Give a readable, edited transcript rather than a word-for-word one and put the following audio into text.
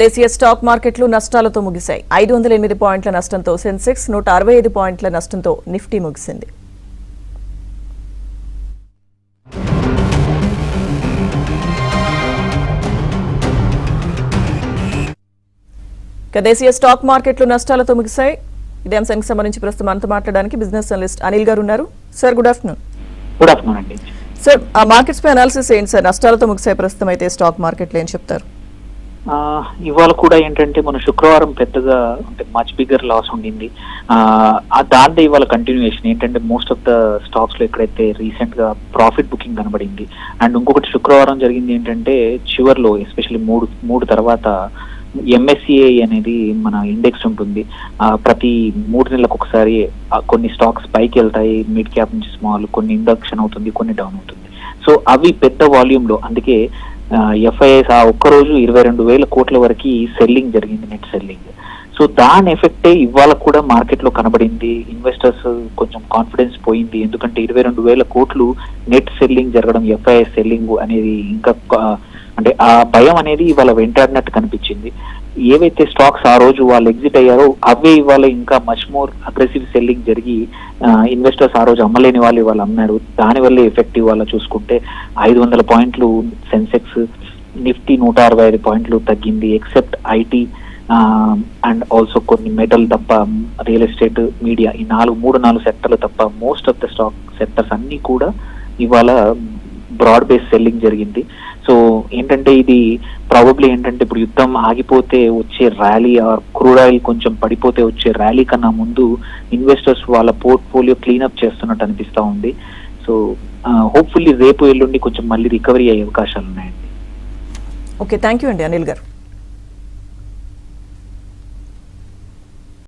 దేశీయ స్టాక్ మార్కెట్లు నష్టాలతో ముగిశాయి. 508 పాయింట్ల నష్టంతో సెన్సెక్స్ 165 పాయింట్ల నష్టంతో నిఫ్టీ ముగిసింది. దేశీయ స్టాక్ మార్కెట్లు నష్టాలతో ముగిశాయి. ఇదే అంశానికి సంబంధించి ప్రస్తుతం మనతో మాట్లాడడానికి బిజినెస్ అనలిస్ట్ అనిల్ గారు ఉన్నారు. Sir, good afternoon. Good afternoon అండి. సార్, ఆ మార్కెట్స్ పై అనాలిసిస్ ఏంటి సార్? నష్టాలతో ముగిసాయి ప్రస్తుతం అయితే స్టాక్ మార్కెట్లు, ఏం చెప్తారు? ఇవాళ కూడా ఏంటంటే మన శుక్రవారం పెద్దగా అంటే మచ్ బిగ్గర్ లాస్ ఉండింది. దాంతో ఇవాళ కంటిన్యూయేషన్ ఏంటంటే మోస్ట్ ఆఫ్ ద స్టాక్స్ లో ఎక్కడైతే రీసెంట్ గా ప్రాఫిట్ బుకింగ్ కనబడింది. అండ్ ఇంకొకటి శుక్రవారం జరిగింది ఏంటంటే చివర్లో ఎస్పెషల్లీ మూడు తర్వాత ఎంఎస్సిఐ అనేది మన ఇండెక్స్ ఉంటుంది. ప్రతి 3 నెలలకు ఒకసారి కొన్ని స్టాక్స్ పైకి వెళ్తాయి, మిడ్ క్యాప్ నుంచి స్మాల్, కొన్ని ఇండక్షన్ అవుతుంది, కొన్ని డౌన్ అవుతుంది. సో అవి పెద్ద వాల్యూమ్ లో, అందుకే ఎఫ్ఐఎస్ ఆ ఒక్కరోజు 22,000 కోట్ల వరకు సెల్లింగ్ జరిగింది, నెట్ సెల్లింగ్. సో దాని ఎఫెక్టే ఇవాళ కూడా మార్కెట్ లో కనబడింది. ఇన్వెస్టర్స్ కొంచెం కాన్ఫిడెన్స్ పోయింది, ఎందుకంటే 22,000 కోట్లు నెట్ సెల్లింగ్ జరగడం, ఎఫ్ఐఎస్ సెల్లింగ్ అనేది ఇంకా అంటే ఆ భయం అనేది ఇవాళ వెంటాడినట్టు కనిపించింది. ఏవైతే స్టాక్స్ ఆ రోజు వాళ్ళు ఎగ్జిట్ అయ్యారో అవే ఇవాళ ఇంకా మచ్ మోర్ అగ్రెసివ్ సెల్లింగ్ జరిగి ఇన్వెస్టర్స్ ఆ రోజు అమ్మలేని వాళ్ళు ఇవాళ అమ్మారు. దానివల్లే ఎఫెక్టివ్ వాళ్ళ చూసుకుంటే 500 పాయింట్లు సెన్సెక్స్, నిఫ్టీ 165 పాయింట్లు తగ్గింది. ఎక్సెప్ట్ ఐటీ అండ్ ఆల్సో కొన్ని మెటల్ తప్ప, రియల్ ఎస్టేట్, మీడియా, ఈ 3-4 సెక్టర్లు తప్ప most of the stock sectors అన్ని కూడా ఇవాళ బ్రాడ్ బేస్ సెల్లింగ్ జరిగింది. సో ఏంటంటే ఇది ప్రాబబ్లీ ఏంటంటే ఇప్పుడు యుద్ధం ఆగిపోతే వచ్చే ర్యాలీ, ఆర్ క్రూడ్ ఆయిల్ కొంచెం పడిపోతే వచ్చే ర్యాలీ కన్నా ముందు ఇన్వెస్టర్స్ వాళ్ళ పోర్ట్ఫోలియో క్లీనప్ చేస్తున్నట్టు అనిపిస్తా ఉంది. సో హోప్ఫుల్లీ రేపు ఎల్లుండి కొంచెం మళ్ళీ రికవరీ అయ్యే అవకాశాలు ఉన్నాయండి. ఓకే, థ్యాంక్ యూ అండి అనిల్ గారు.